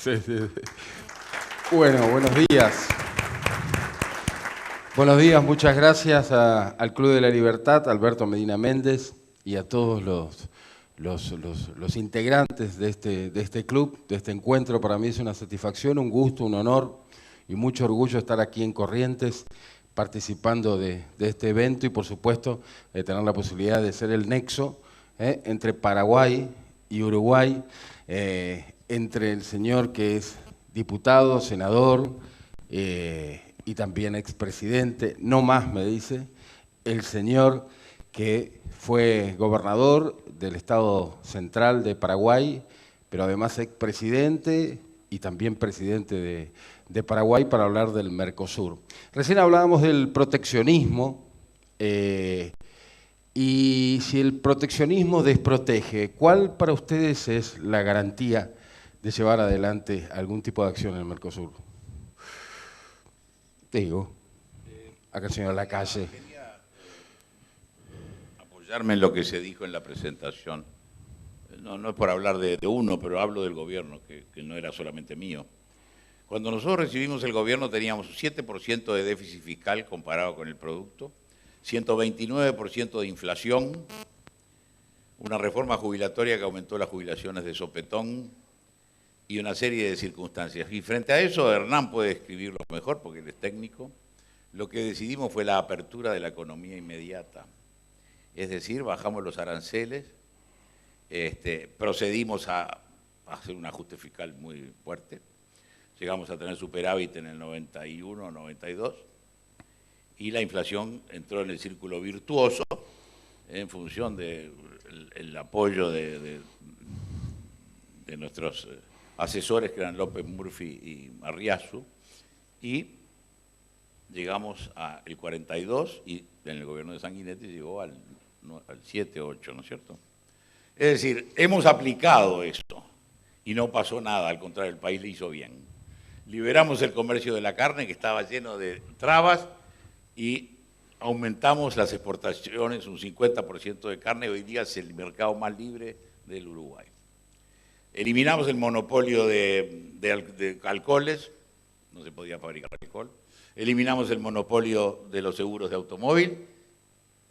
Sí, sí, sí. Bueno, buenos días. Buenos días, muchas gracias al Club de la Libertad, a Alberto Medina Méndez y a todos los integrantes de este club, de este encuentro. Para mí es una satisfacción, un gusto, un honor y mucho orgullo estar aquí en Corrientes participando de este evento y por supuesto tener la posibilidad de ser el nexo entre Paraguay y Uruguay, entre el señor que es diputado, senador, y también expresidente, no más me dice, el señor que fue gobernador del Estado Central de Paraguay, pero además expresidente y también presidente de Paraguay para hablar del Mercosur. Recién hablábamos del proteccionismo y si el proteccionismo desprotege, ¿cuál para ustedes es la garantía de llevar adelante algún tipo de acción en el Mercosur? Digo, acá el señor Lacalle. Quería apoyarme en lo que se dijo en la presentación. No es por hablar de uno, pero hablo del gobierno, que no era solamente mío. Cuando nosotros recibimos el gobierno teníamos un 7% de déficit fiscal comparado con el producto, 129% de inflación, una reforma jubilatoria que aumentó las jubilaciones de sopetón y una serie de circunstancias. Y frente a eso, Hernán puede escribirlo mejor porque él es técnico. Lo que decidimos fue la apertura de la economía inmediata. Es decir, bajamos los aranceles, procedimos a hacer un ajuste fiscal muy fuerte, llegamos a tener superávit en el 91, 92, y la inflación entró en el círculo virtuoso en función del apoyo de nuestros asesores, que eran López Murphy y Arriazu, y llegamos al 42 y en el gobierno de Sanguinetti llegó al 7, 8, ¿no es cierto? Es decir, hemos aplicado eso y no pasó nada, al contrario, el país le hizo bien. Liberamos el comercio de la carne, que estaba lleno de trabas, y aumentamos las exportaciones, un 50% de carne, hoy día es el mercado más libre del Uruguay. Eliminamos el monopolio de alcoholes, no se podía fabricar alcohol. Eliminamos el monopolio de los seguros de automóvil,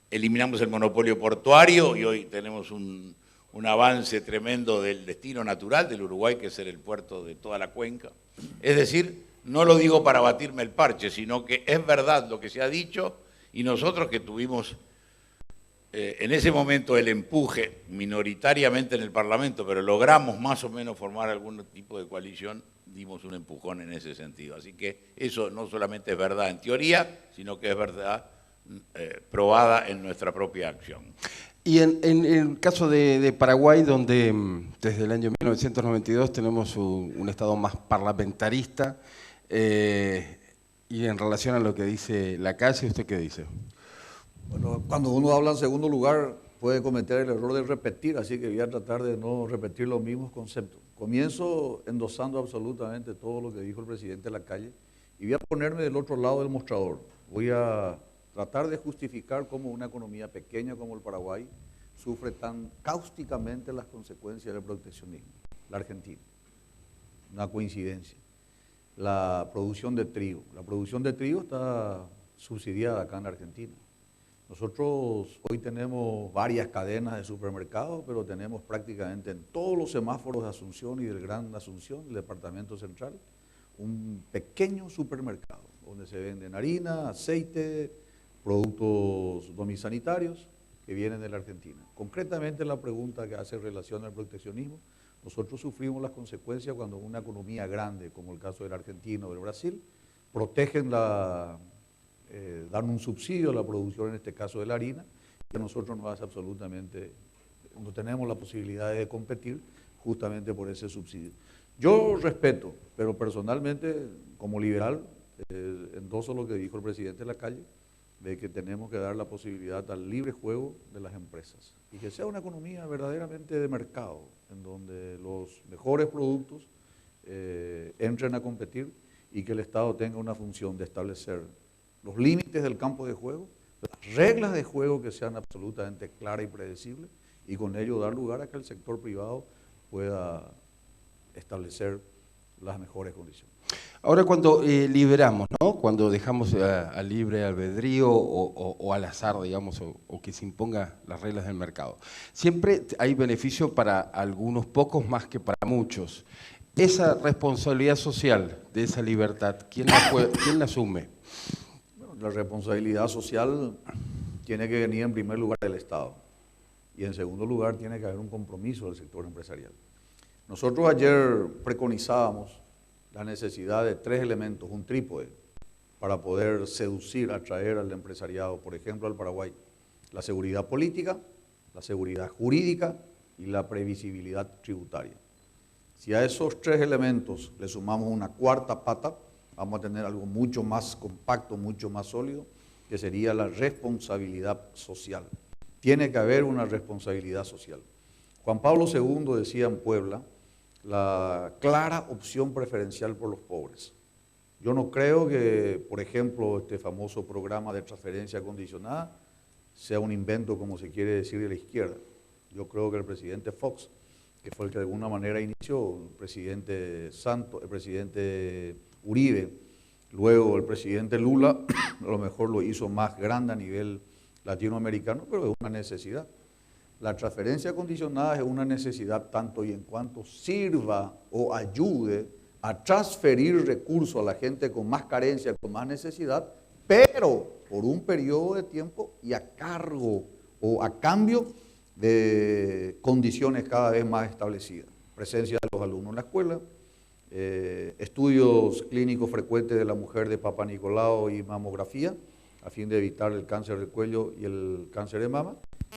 eliminamos el monopolio portuario y hoy tenemos un avance tremendo del destino natural del Uruguay, que es ser el puerto de toda la cuenca. Es decir, no lo digo para batirme el parche, sino que es verdad lo que se ha dicho y nosotros que tuvimos en ese momento el empuje minoritariamente en el Parlamento, pero logramos más o menos formar algún tipo de coalición, dimos un empujón en ese sentido. Así que eso no solamente es verdad en teoría, sino que es verdad probada en nuestra propia acción. Y en el caso de Paraguay, donde desde el año 1992 tenemos un Estado más parlamentarista, y en relación a lo que dice Lacalle, ¿usted qué dice? Bueno, cuando uno habla en segundo lugar puede cometer el error de repetir, así que voy a tratar de no repetir los mismos conceptos. Comienzo endosando absolutamente todo lo que dijo el presidente Lacalle y voy a ponerme del otro lado del mostrador. Voy a tratar de justificar cómo una economía pequeña como el Paraguay sufre tan cáusticamente las consecuencias del proteccionismo. La Argentina, una coincidencia. La producción de trigo. La producción de trigo está subsidiada acá en la Argentina. Nosotros hoy tenemos varias cadenas de supermercados, pero tenemos prácticamente en todos los semáforos de Asunción y del Gran Asunción, el departamento central, un pequeño supermercado donde se venden harina, aceite, productos domisanitarios que vienen de la Argentina. Concretamente la pregunta que hace relación al proteccionismo, nosotros sufrimos las consecuencias cuando una economía grande, como el caso de la Argentina o del Brasil, protegen dan un subsidio a la producción, en este caso de la harina, y a nosotros nos hace absolutamente, no tenemos la posibilidad de competir justamente por ese subsidio. Yo respeto, pero personalmente, como liberal, endoso lo que dijo el presidente Lacalle, de que tenemos que dar la posibilidad al libre juego de las empresas y que sea una economía verdaderamente de mercado, en donde los mejores productos entren a competir y que el Estado tenga una función de establecer los límites del campo de juego, las reglas de juego que sean absolutamente claras y predecibles y con ello dar lugar a que el sector privado pueda establecer las mejores condiciones. Ahora cuando liberamos, ¿no? Cuando dejamos al libre albedrío o al azar, digamos, o que se imponga las reglas del mercado, siempre hay beneficio para algunos pocos más que para muchos. Esa responsabilidad social de esa libertad, ¿quién la asume? Bueno, la responsabilidad social tiene que venir en primer lugar del Estado y en segundo lugar tiene que haber un compromiso del sector empresarial. Nosotros ayer preconizábamos la necesidad de 3 elementos, un trípode, para poder seducir, atraer al empresariado, por ejemplo, al Paraguay. La seguridad política, la seguridad jurídica y la previsibilidad tributaria. Si a esos 3 elementos le sumamos una cuarta pata, vamos a tener algo mucho más compacto, mucho más sólido, que sería la responsabilidad social. Tiene que haber una responsabilidad social. Juan Pablo II decía en Puebla, la clara opción preferencial por los pobres. Yo no creo que, por ejemplo, este famoso programa de transferencia condicionada sea un invento, como se quiere decir, de la izquierda. Yo creo que el presidente Fox, que fue el que de alguna manera inició, el presidente Santos, el presidente Uribe, luego el presidente Lula, a lo mejor lo hizo más grande a nivel latinoamericano, pero es una necesidad. La transferencia condicionada es una necesidad tanto y en cuanto sirva o ayude a transferir recursos a la gente con más carencia, con más necesidad, pero por un periodo de tiempo y a cargo o a cambio de condiciones cada vez más establecidas. Presencia de los alumnos en la escuela, estudios clínicos frecuentes de la mujer de Papa Nicolau y mamografía, a fin de evitar el cáncer del cuello y el cáncer de mama,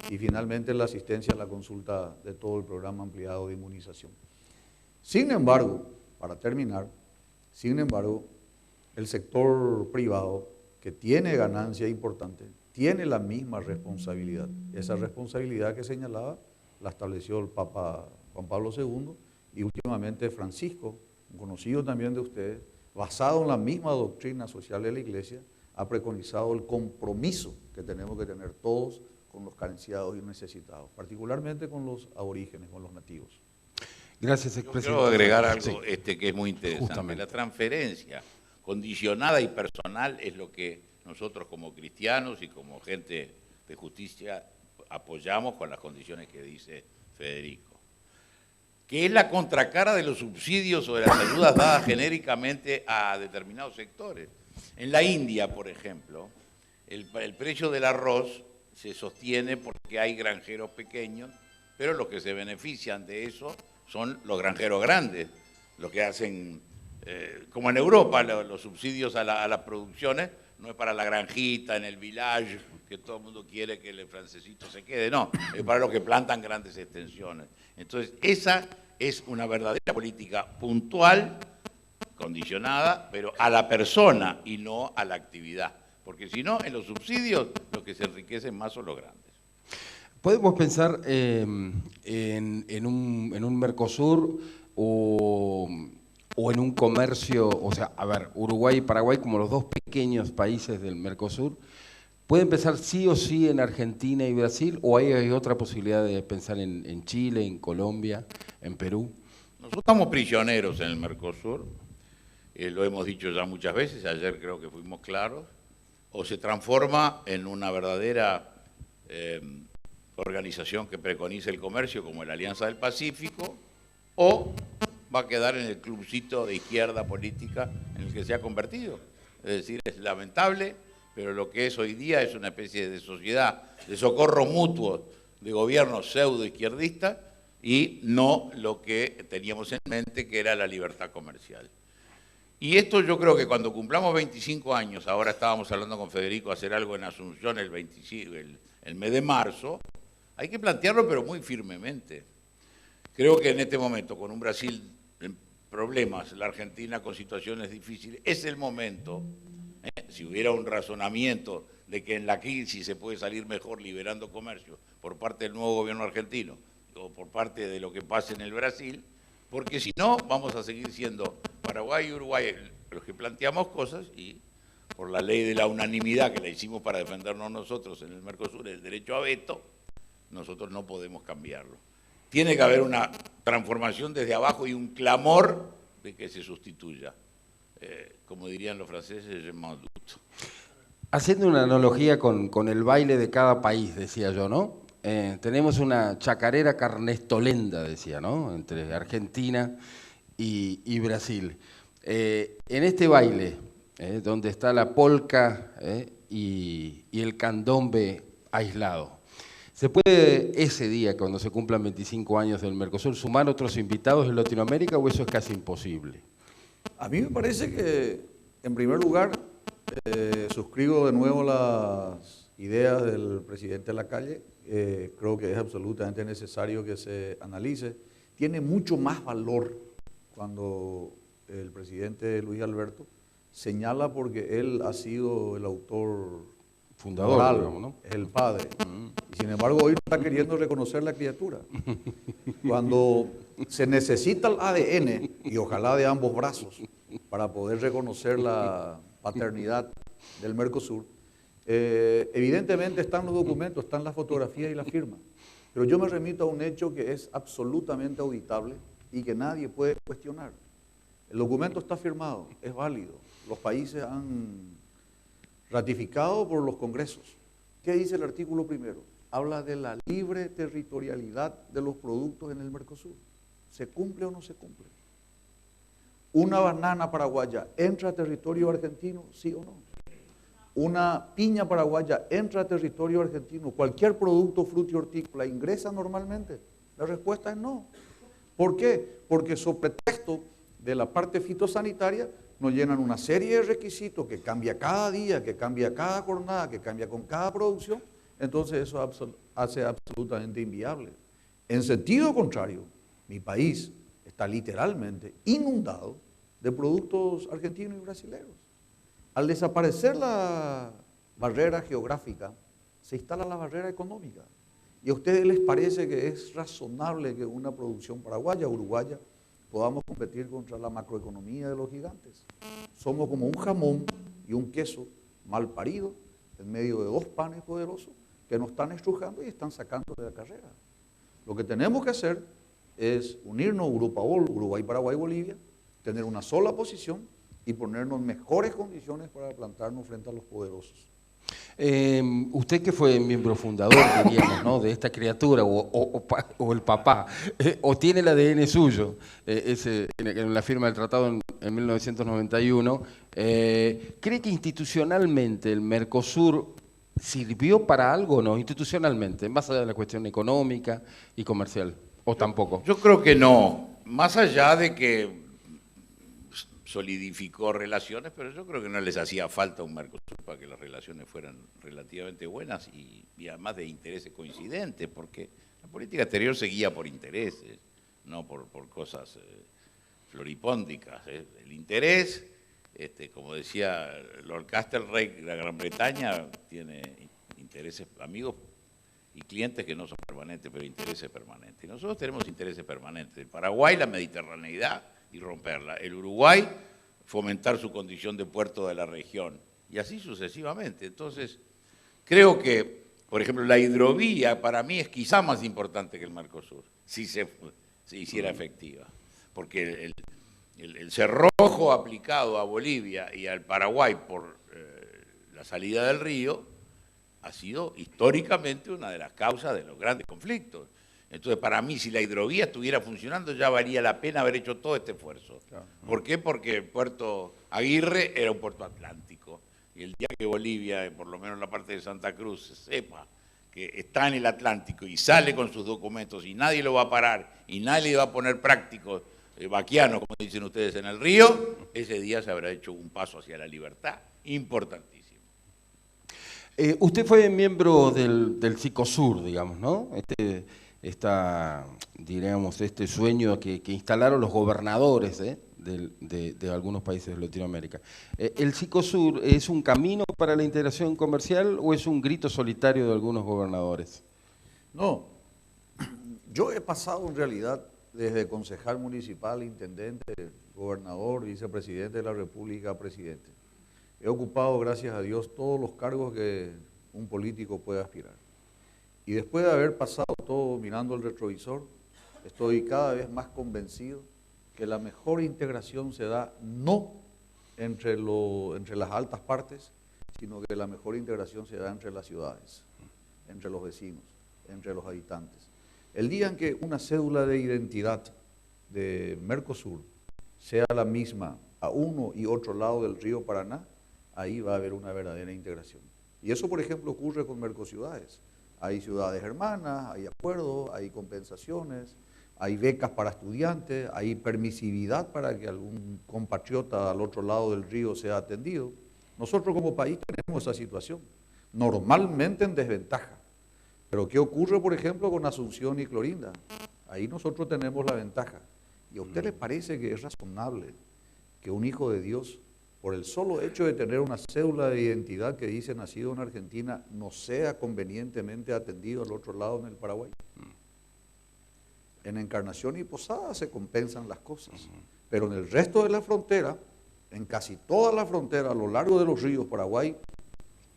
y finalmente la asistencia a la consulta de todo el programa ampliado de inmunización. Sin embargo, para terminar, el sector privado, que tiene ganancia importante, tiene la misma responsabilidad. Esa responsabilidad que señalaba la estableció el Papa Juan Pablo II y últimamente Francisco, un conocido también de ustedes, basado en la misma doctrina social de la Iglesia, ha preconizado el compromiso que tenemos que tener todos con los carenciados y necesitados, particularmente con los aborígenes, con los nativos. Gracias, expresidente. Quiero agregar algo Sí. que es muy interesante. Justamente. La transferencia condicionada y personal es lo que nosotros como cristianos y como gente de justicia apoyamos con las condiciones que dice Federico. Que es la contracara de los subsidios o de las ayudas dadas genéricamente a determinados sectores. En la India, por ejemplo, el precio del arroz se sostiene porque hay granjeros pequeños, pero los que se benefician de eso son los granjeros grandes, los que hacen, como en Europa, los subsidios a las producciones, no es para la granjita en el village, que todo el mundo quiere que el francesito se quede, no, es para los que plantan grandes extensiones. Entonces, esa es una verdadera política puntual, condicionada, pero a la persona y no a la actividad. Porque si no, en los subsidios, los que se enriquecen más son los grandes. ¿Podemos pensar en un Mercosur o en un comercio, o sea, a ver, Uruguay y Paraguay como los dos pequeños países del Mercosur, ¿pueden pensar sí o sí en Argentina y Brasil o hay otra posibilidad de pensar en Chile, en Colombia, en Perú? Nosotros estamos prisioneros en el Mercosur, lo hemos dicho ya muchas veces, ayer creo que fuimos claros, o se transforma en una verdadera organización que preconiza el comercio como la Alianza del Pacífico, o va a quedar en el clubcito de izquierda política en el que se ha convertido. Es decir, es lamentable, pero lo que es hoy día es una especie de sociedad de socorro mutuo de gobiernos pseudo-izquierdistas y no lo que teníamos en mente, que era la libertad comercial. Y esto yo creo que cuando cumplamos 25 años, ahora estábamos hablando con Federico, hacer algo en Asunción el mes de marzo, hay que plantearlo pero muy firmemente. Creo que en este momento, con un Brasil en problemas, la Argentina con situaciones difíciles, es el momento, si hubiera un razonamiento de que en la crisis se puede salir mejor liberando comercio por parte del nuevo gobierno argentino o por parte de lo que pase en el Brasil, porque si no, vamos a seguir siendo Paraguay y Uruguay los que planteamos cosas y por la ley de la unanimidad que la hicimos para defendernos nosotros en el Mercosur, el derecho a veto, nosotros no podemos cambiarlo. Tiene que haber una transformación desde abajo y un clamor de que se sustituya. Como dirían los franceses, je m'en doute. Haciendo una analogía con el baile de cada país, decía yo, ¿no? Tenemos una chacarera carnestolenda, decía, ¿no? Entre Argentina y Brasil. En este baile, donde está la polca y el candombe aislado, ¿se puede ese día, cuando se cumplan 25 años del Mercosur, sumar otros invitados de Latinoamérica o eso es casi imposible? A mí me parece que, en primer lugar, suscribo de nuevo las ideas del presidente Lacalle. Creo que es absolutamente necesario que se analice. Tiene mucho más valor cuando el presidente Luis Alberto señala, porque él ha sido el autor Fundador, moral, digamos, ¿no? es el padre. Y sin embargo hoy no está queriendo reconocer la criatura. Cuando se necesita el ADN, y ojalá de ambos brazos, para poder reconocer la paternidad del Mercosur, evidentemente están los documentos, están las fotografías y las firmas. Pero yo me remito a un hecho que es absolutamente auditable y que nadie puede cuestionar. El documento está firmado, es válido. Los países han ratificado por los congresos. ¿Qué dice el artículo primero? Habla de la libre territorialidad de los productos en el Mercosur. ¿Se cumple o no se cumple? ¿Una banana paraguaya entra a territorio argentino, sí o no? ¿Una piña paraguaya entra a territorio argentino? ¿Cualquier producto frutícola ingresa normalmente? La respuesta es no. ¿Por qué? Porque sobre pretexto de la parte fitosanitaria nos llenan una serie de requisitos que cambia cada día, que cambia cada jornada, que cambia con cada producción. Entonces eso hace absolutamente inviable. En sentido contrario, mi país está literalmente inundado de productos argentinos y brasileños. Al desaparecer la barrera geográfica, se instala la barrera económica. ¿Y a ustedes les parece que es razonable que una producción paraguaya, uruguaya, podamos competir contra la macroeconomía de los gigantes? Somos como un jamón y un queso mal parido en medio de dos panes poderosos que nos están estrujando y están sacando de la carrera. Lo que tenemos que hacer es unirnos, Grupabol, Uruguay, Paraguay, Bolivia, tener una sola posición y ponernos en mejores condiciones para plantarnos frente a los poderosos. Usted que fue miembro fundador, diríamos, ¿no?, de esta criatura, o el papá, o tiene el ADN suyo, en la firma del tratado en 1991, ¿cree que institucionalmente el Mercosur sirvió para algo o no? Institucionalmente, más allá de la cuestión económica y comercial, o tampoco. Yo creo que no, más allá de que solidificó relaciones, pero yo creo que no les hacía falta un Mercosur para que las relaciones fueran relativamente buenas y además de intereses coincidentes, porque la política exterior se guía por intereses, no por cosas floripóndicas. El interés, como decía Lord Castlereagh, la Gran Bretaña tiene intereses, amigos y clientes que no son permanentes, pero intereses permanentes. Y nosotros tenemos intereses permanentes. El Paraguay, la mediterraneidad y romperla. El Uruguay, fomentar su condición de puerto de la región. Y así sucesivamente. Entonces, creo que, por ejemplo, la hidrovía para mí es quizá más importante que el Mercosur, si se hiciera efectiva. Porque el cerrojo aplicado a Bolivia y al Paraguay por la salida del río ha sido históricamente una de las causas de los grandes conflictos. Entonces, para mí, si la hidrovía estuviera funcionando, ya valía la pena haber hecho todo este esfuerzo. Claro. ¿Por qué? Porque el puerto Aguirre era un puerto atlántico. Y el día que Bolivia, por lo menos la parte de Santa Cruz, sepa que está en el Atlántico y sale con sus documentos y nadie lo va a parar y nadie le va a poner prácticos vaquianos, como dicen ustedes, en el río, ese día se habrá hecho un paso hacia la libertad importantísimo. Usted fue miembro del Cicosur, digamos, ¿no? Diríamos, este sueño que instalaron los gobernadores de algunos países de Latinoamérica. ¿El Cicosur es un camino para la integración comercial o es un grito solitario de algunos gobernadores? No, yo he pasado en realidad desde concejal municipal, intendente, gobernador, vicepresidente de la República a presidente. He ocupado, gracias a Dios, todos los cargos que un político puede aspirar. Y después de haber pasado todo mirando el retrovisor, estoy cada vez más convencido que la mejor integración se da no entre las altas partes, sino que la mejor integración se da entre las ciudades, entre los vecinos, entre los habitantes. El día en que una cédula de identidad de Mercosur sea la misma a uno y otro lado del río Paraná, ahí va a haber una verdadera integración. Y eso, por ejemplo, ocurre con Mercociudades. Hay ciudades hermanas, hay acuerdos, hay compensaciones, hay becas para estudiantes, hay permisividad para que algún compatriota al otro lado del río sea atendido. Nosotros como país tenemos esa situación, normalmente en desventaja. Pero ¿qué ocurre, por ejemplo, con Asunción y Clorinda? Ahí nosotros tenemos la ventaja. ¿Y a usted le parece que es razonable que un hijo de Dios, por el solo hecho de tener una cédula de identidad que dice nacido en Argentina, no sea convenientemente atendido al otro lado en el Paraguay? En Encarnación y Posada se compensan las cosas, pero en el resto de la frontera, en casi toda la frontera, a lo largo de los ríos Paraguay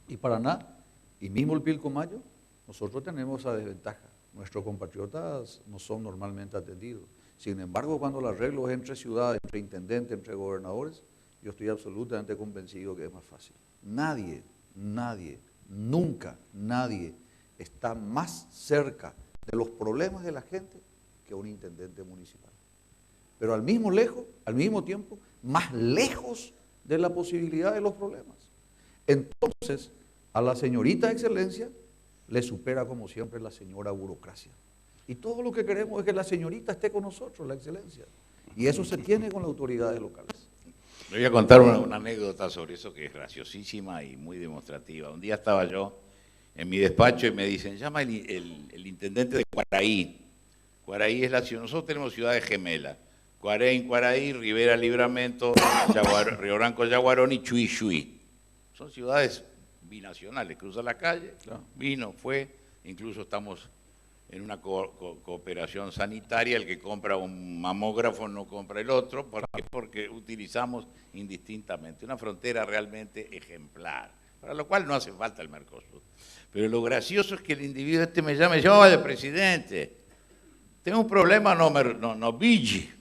y Paraná, y mismo el Pilcomayo, nosotros tenemos esa desventaja. Nuestros compatriotas no son normalmente atendidos. Sin embargo, cuando el arreglo es entre ciudades, entre intendentes, entre gobernadores, yo estoy absolutamente convencido que es más fácil. Nadie, nunca nadie está más cerca de los problemas de la gente que un intendente municipal. Pero al mismo tiempo, más lejos de la posibilidad de los problemas. Entonces, a la señorita excelencia le supera como siempre la señora burocracia. Y todo lo que queremos es que la señorita esté con nosotros, la excelencia. Y eso se tiene con las autoridades locales. Le voy a contar una anécdota sobre eso que es graciosísima y muy demostrativa. Un día estaba yo en mi despacho y me dicen, llama el intendente de Cuaraí. Cuaraí es la ciudad, nosotros tenemos ciudades gemelas. Cuaraí, Rivera, Libramento, Río Branco, Yaguarón y Chuy Chuy. Son ciudades binacionales, cruza la calle, vino, fue, incluso estamos en una cooperación sanitaria, el que compra un mamógrafo no compra el otro, porque utilizamos indistintamente una frontera realmente ejemplar, para lo cual no hace falta el Mercosur. Pero lo gracioso es que el individuo este me llama y dice, oye, presidente, tengo un problema no Vigi.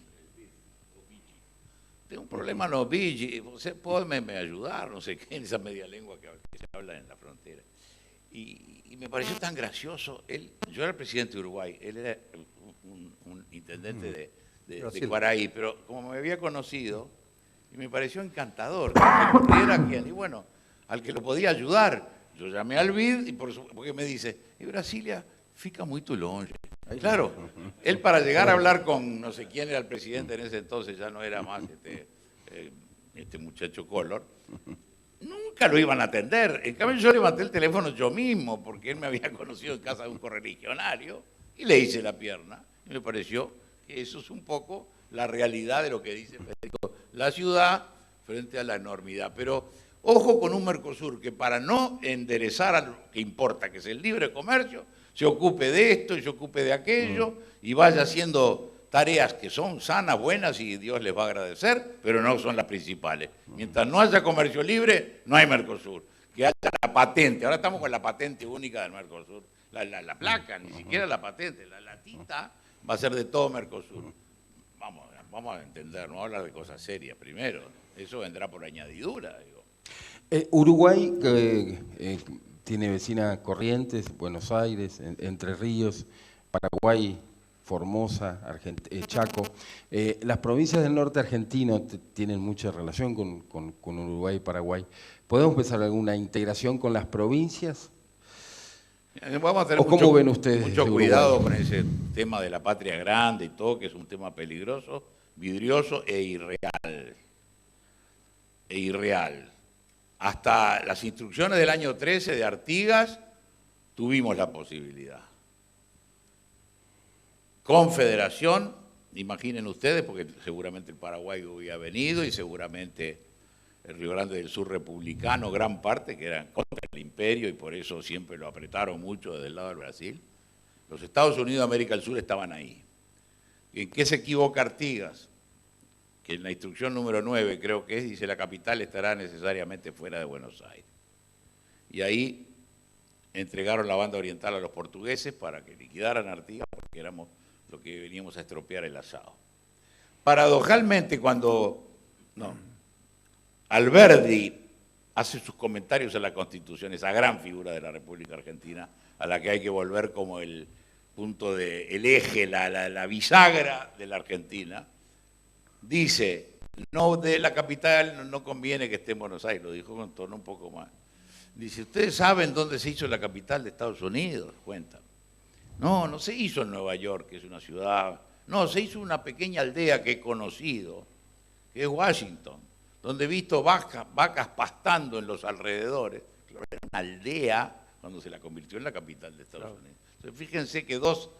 Tengo un problema no Vigi, ¿usted puede ayudar? No sé qué, en esa media lengua que se habla en la frontera. Y me pareció tan gracioso. Yo era el presidente de Uruguay, él era un intendente de Cuaraí, pero como me había conocido, y me pareció encantador, que era quien, y bueno, al que lo podía ayudar, yo llamé al BID, y porque me dice, y Brasilia fica muy longe. Claro, él para llegar a hablar con no sé quién era el presidente en ese entonces, ya no era más este muchacho Collor, nunca lo iban a atender. En cambio yo levanté el teléfono yo mismo, porque él me había conocido en casa de un correligionario, y le hice la pierna. Y me pareció que eso es un poco la realidad de lo que dice Federico, la ciudad frente a la enormidad. Pero ojo con un Mercosur que para no enderezar a lo que importa, que es el libre comercio, se ocupe de esto y se ocupe de aquello y vaya haciendo tareas que son sanas, buenas y Dios les va a agradecer, pero no son las principales. Mientras no haya comercio libre, no hay Mercosur. Que haya la patente, ahora estamos con la patente única del Mercosur, la placa, ni siquiera la patente, la latita va a ser de todo Mercosur. Vamos a entender, no hablar de cosas serias primero, eso vendrá por añadidura, digo. Uruguay tiene vecina Corrientes, Buenos Aires, Entre Ríos, Paraguay, Formosa, Chaco. Las provincias del norte argentino tienen mucha relación con Uruguay y Paraguay. ¿Podemos pensar en alguna integración con las provincias? Vamos a tener ¿Cómo ven ustedes mucho cuidado con ese tema de la patria grande y todo, que es un tema peligroso, vidrioso e irreal. Hasta las instrucciones del año 13 de Artigas tuvimos la posibilidad. Confederación, imaginen ustedes, porque seguramente el Paraguay había venido y seguramente el Río Grande del Sur republicano, gran parte que eran contra el imperio y por eso siempre lo apretaron mucho desde el lado del Brasil. Los Estados Unidos de América del Sur estaban ahí. ¿En qué se equivoca Artigas? Que en la instrucción número 9, creo que es, dice la capital estará necesariamente fuera de Buenos Aires. Y ahí entregaron la banda oriental a los portugueses para que liquidaran Artigas, porque éramos los que veníamos a estropear el asado. Paradojalmente, cuando Alberdi hace sus comentarios a la Constitución, esa gran figura de la República Argentina, a la que hay que volver como el punto el eje, la bisagra de la Argentina, dice, no de la capital no conviene que esté en Buenos Aires, lo dijo con tono un poco más. Dice, ¿ustedes saben dónde se hizo la capital de Estados Unidos? Cuentan. No, no se hizo en Nueva York, que es una ciudad. No, se hizo una pequeña aldea que he conocido, que es Washington, donde he visto vacas pastando en los alrededores. Era una aldea cuando se la convirtió en la capital de Estados Unidos. Entonces, fíjense que dos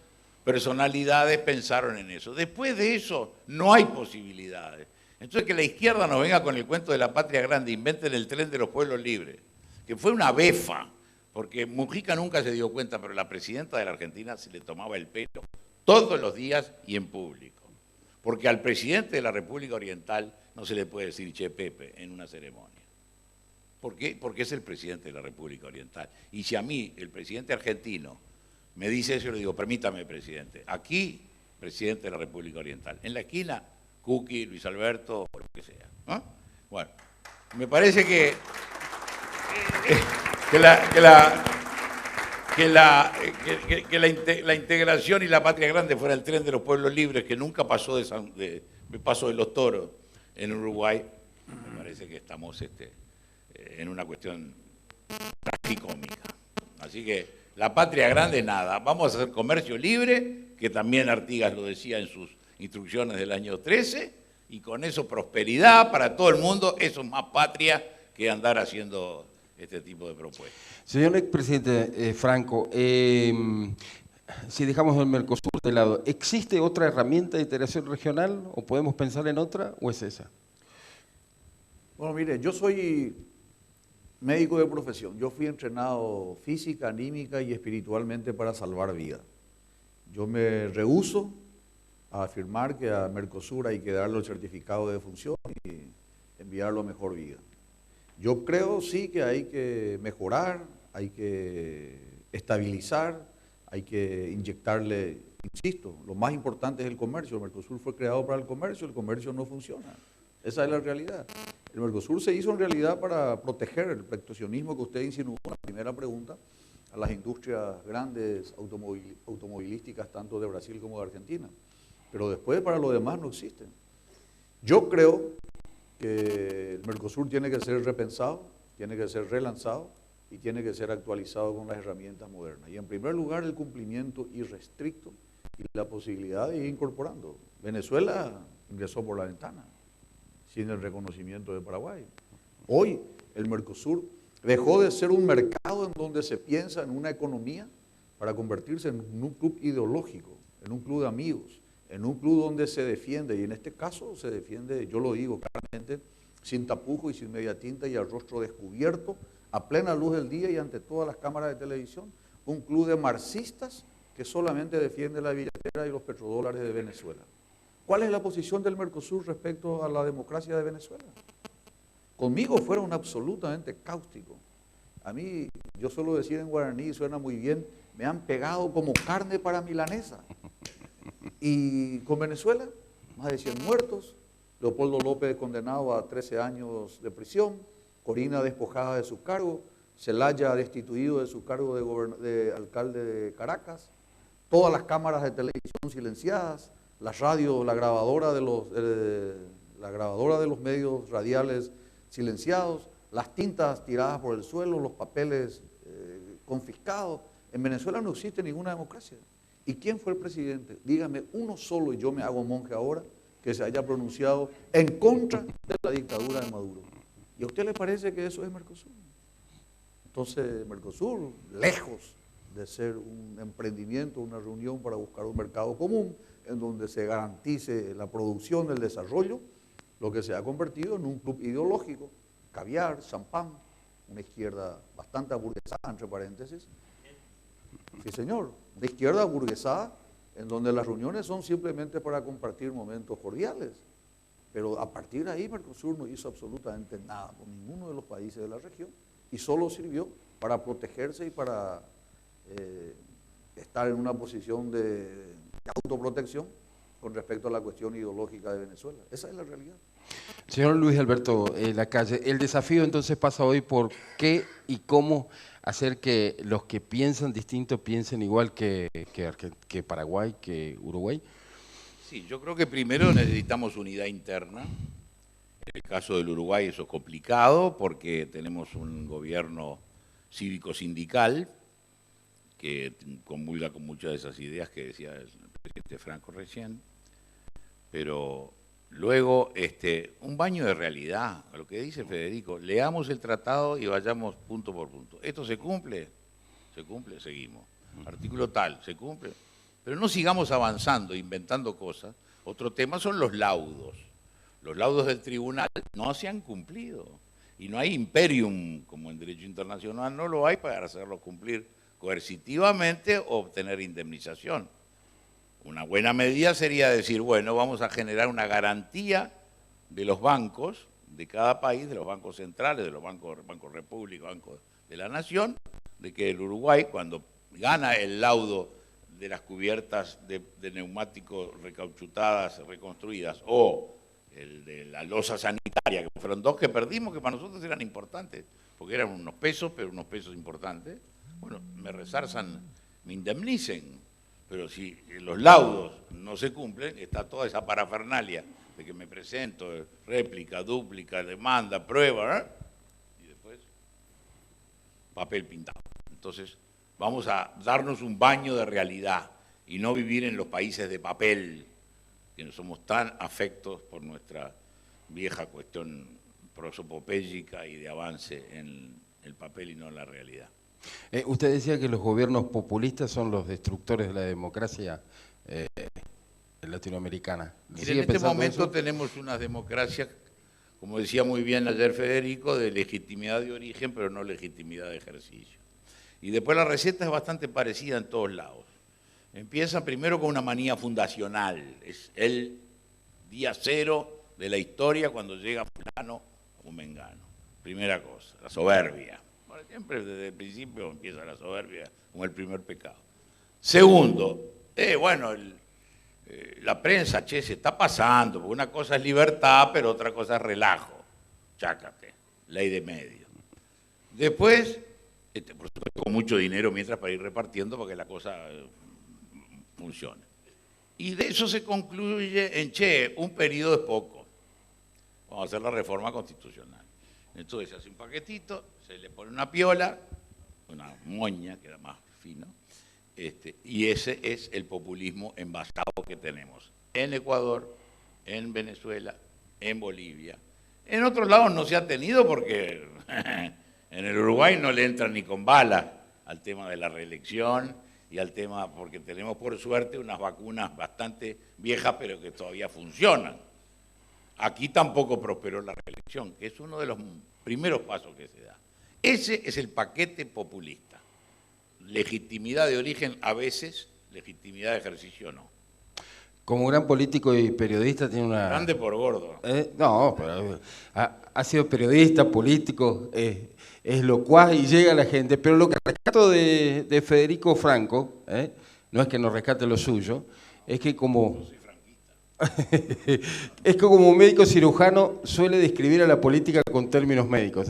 personalidades pensaron en eso. Después de eso, no hay posibilidades. Entonces, que la izquierda nos venga con el cuento de la patria grande, inventen el tren de los pueblos libres, que fue una befa, porque Mujica nunca se dio cuenta, pero la presidenta de la Argentina se le tomaba el pelo todos los días y en público. Porque al presidente de la República Oriental no se le puede decir che Pepe en una ceremonia. ¿Por qué? Porque es el presidente de la República Oriental. Y si a mí, el presidente argentino, me dice eso, yo le digo, permítame, presidente, aquí, presidente de la República Oriental. En la esquina, Cookie, Luis Alberto, o lo que sea. ¿No? Bueno, me parece que la integración y la patria grande fuera el tren de los pueblos libres, que nunca pasó de Paso de los Toros en Uruguay, me parece que estamos en una cuestión tragicómica. Así que la patria grande, nada. Vamos a hacer comercio libre, que también Artigas lo decía en sus instrucciones del año 13, y con eso prosperidad para todo el mundo. Eso es más patria que andar haciendo este tipo de propuestas. Señor expresidente Franco, si dejamos el Mercosur de lado, ¿existe otra herramienta de integración regional o podemos pensar en otra o es esa? Bueno, mire, yo soy médico de profesión. Yo fui entrenado física, anímica y espiritualmente para salvar vidas. Yo me rehúso a afirmar que a Mercosur hay que darle el certificado de defunción y enviarlo a mejor vida. Yo creo sí que hay que mejorar, hay que estabilizar, hay que inyectarle, insisto, lo más importante es el comercio. El Mercosur fue creado para el comercio no funciona. Esa es la realidad. El Mercosur se hizo en realidad para proteger el proteccionismo que usted insinuó en la primera pregunta a las industrias grandes automovilísticas, tanto de Brasil como de Argentina. Pero después para lo demás no existen. Yo creo que el Mercosur tiene que ser repensado, tiene que ser relanzado y tiene que ser actualizado con las herramientas modernas. Y en primer lugar, el cumplimiento irrestricto y la posibilidad de ir incorporando. Venezuela ingresó por la ventana, sin el reconocimiento de Paraguay. Hoy el Mercosur dejó de ser un mercado en donde se piensa en una economía para convertirse en un club ideológico, en un club de amigos, en un club donde se defiende, y en este caso se defiende, yo lo digo claramente, sin tapujo y sin media tinta y al rostro descubierto, a plena luz del día y ante todas las cámaras de televisión, un club de marxistas que solamente defiende la billetera y los petrodólares de Venezuela. ¿Cuál es la posición del Mercosur respecto a la democracia de Venezuela? Conmigo fueron absolutamente cáusticos. A mí, yo suelo decir en guaraní, suena muy bien, me han pegado como carne para milanesa. Y con Venezuela, más de 100 muertos, Leopoldo López condenado a 13 años de prisión, Corina despojada de su cargo, Zelaya destituido de su cargo de alcalde de Caracas, todas las cámaras de televisión silenciadas, las radios, la grabadora de los medios radiales silenciados, las tintas tiradas por el suelo, los papeles confiscados. En Venezuela no existe ninguna democracia. ¿Y quién fue el presidente? Dígame uno solo, y yo me hago monje ahora, que se haya pronunciado en contra de la dictadura de Maduro. ¿Y a usted le parece que eso es Mercosur? Entonces, Mercosur, lejos de ser un emprendimiento, una reunión para buscar un mercado común, en donde se garantice la producción, el desarrollo, lo que se ha convertido en un club ideológico, caviar, champán, una izquierda bastante aburguesada, entre paréntesis. Sí, señor, una izquierda aburguesada, en donde las reuniones son simplemente para compartir momentos cordiales. Pero a partir de ahí, Mercosur no hizo absolutamente nada con ninguno de los países de la región y solo sirvió para protegerse y para estar en una posición de autoprotección con respecto a la cuestión ideológica de Venezuela. Esa es la realidad. Señor Luis Alberto Lacalle, el desafío entonces pasa hoy por qué y cómo hacer que los que piensan distinto piensen igual que Paraguay, que Uruguay. Sí, yo creo que primero necesitamos unidad interna. En el caso del Uruguay eso es complicado porque tenemos un gobierno cívico-sindical que comulga con muchas de esas ideas que decía el presidente Franco recién, pero luego un baño de realidad, a lo que dice Federico, leamos el tratado y vayamos punto por punto. ¿Esto se cumple? Se cumple, seguimos. Artículo tal, se cumple. Pero no sigamos avanzando, inventando cosas. Otro tema son los laudos. Los laudos del tribunal no se han cumplido. Y no hay imperium, como en derecho internacional, no lo hay para hacerlo cumplir coercitivamente o obtener indemnización. Una buena medida sería decir, bueno, vamos a generar una garantía de los bancos de cada país, de los bancos centrales, de los bancos República, Banco de la Nación, de que el Uruguay, cuando gana el laudo de las cubiertas de neumáticos recauchutadas, reconstruidas, o el de la losa sanitaria, que fueron dos que perdimos, que para nosotros eran importantes, porque eran unos pesos, pero unos pesos importantes, bueno, me resarzan, me indemnicen, pero si los laudos no se cumplen, está toda esa parafernalia de que me presento, réplica, dúplica, demanda, prueba, ¿eh? Y después papel pintado. Entonces, vamos a darnos un baño de realidad y no vivir en los países de papel, que no somos tan afectos por nuestra vieja cuestión prosopopéyica y de avance en el papel y no en la realidad. Usted decía que los gobiernos populistas son los destructores de la democracia latinoamericana. Mire, en este momento tenemos una democracia, como decía muy bien ayer Federico, de legitimidad de origen, pero no legitimidad de ejercicio. Y después la receta es bastante parecida en todos lados. Empieza primero con una manía fundacional, es el día cero de la historia cuando llega fulano o mengano. Primera cosa, la soberbia. Bueno, siempre desde el principio empieza la soberbia como el primer pecado. Segundo, la prensa, se está pasando, porque una cosa es libertad, pero otra cosa es relajo. Chácate, ley de medios. Después, por supuesto, con mucho dinero mientras para ir repartiendo para que la cosa funcione. Y de eso se concluye en, un periodo es poco. Vamos a hacer la reforma constitucional. Entonces se hace un paquetito, se le pone una piola, una moña, que era más fino, y ese es el populismo envasado que tenemos en Ecuador, en Venezuela, en Bolivia. En otros lados no se ha tenido porque en el Uruguay no le entran ni con balas al tema de la reelección y al tema, porque tenemos por suerte unas vacunas bastante viejas pero que todavía funcionan. Aquí tampoco prosperó la reelección, que es uno de los primeros pasos que se da. Ese es el paquete populista. Legitimidad de origen a veces, legitimidad de ejercicio no. Como gran político y periodista tiene una... Grande por gordo. No, pero ha sido periodista, político, es locuaz y llega a la gente. Pero lo que rescato de Federico Franco, no es que nos rescate lo suyo, es que como... es que como médico cirujano suele describir a la política con términos médicos.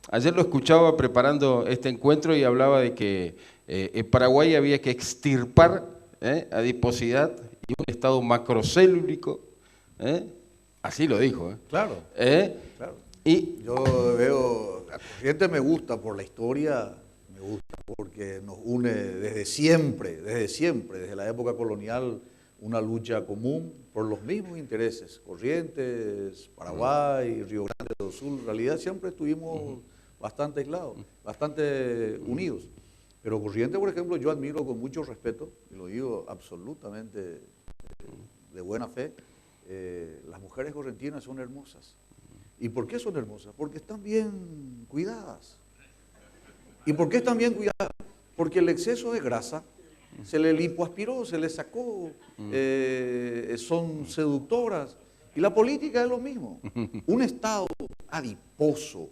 Ayer lo escuchaba preparando este encuentro y hablaba de que en Paraguay había que extirpar adiposidad y un estado macrocélulico. Así lo dijo. Claro, claro. Y yo veo, la corriente me gusta por la historia, me gusta porque nos une desde siempre, desde la época colonial, una lucha común por los mismos intereses. Corrientes, Paraguay, Río Grande do Sul, en realidad siempre estuvimos bastante aislados, bastante unidos. Pero Corrientes, por ejemplo, yo admiro con mucho respeto, y lo digo absolutamente de buena fe, las mujeres correntinas son hermosas. ¿Y por qué son hermosas? Porque están bien cuidadas. ¿Y por qué están bien cuidadas? Porque el exceso de grasa se le lipoaspiró, se le sacó, son seductoras. Y la política es lo mismo. Un Estado adiposo,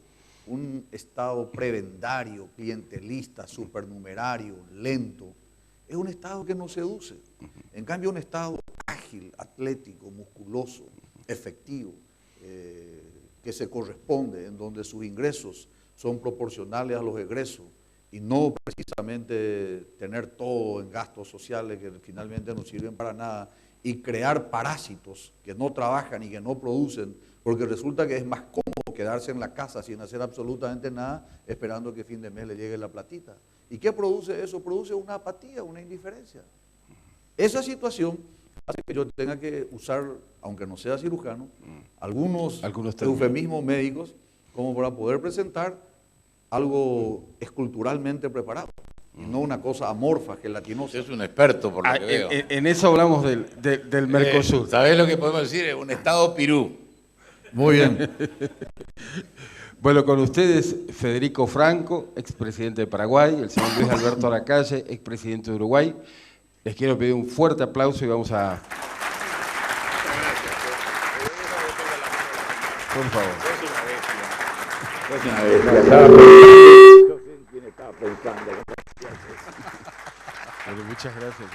un Estado prebendario, clientelista, supernumerario, lento, es un Estado que nos seduce. En cambio, un Estado ágil, ágil, atlético, musculoso, efectivo, que se corresponde, en donde sus ingresos son proporcionales a los egresos y no precisamente tener todo en gastos sociales que finalmente no sirven para nada y crear parásitos que no trabajan y que no producen, porque resulta que es más cómodo quedarse en la casa sin hacer absolutamente nada, esperando que fin de mes le llegue la platita. ¿Y qué produce eso? Produce una apatía, una indiferencia. Esa situación hace que yo tenga que usar, aunque no sea cirujano, algunos eufemismos médicos como para poder presentar algo esculturalmente preparado, y no una cosa amorfa, gelatinosa. Usted es un experto, por lo que veo. En eso hablamos del Mercosur. ¿Sabés lo que podemos decir? Es un estado pirú. Muy bien. Bueno, con ustedes Federico Franco, expresidente de Paraguay, el señor Luis Alberto Lacalle, expresidente de Uruguay. Les quiero pedir un fuerte aplauso y vamos a... Por favor. Bueno, muchas gracias.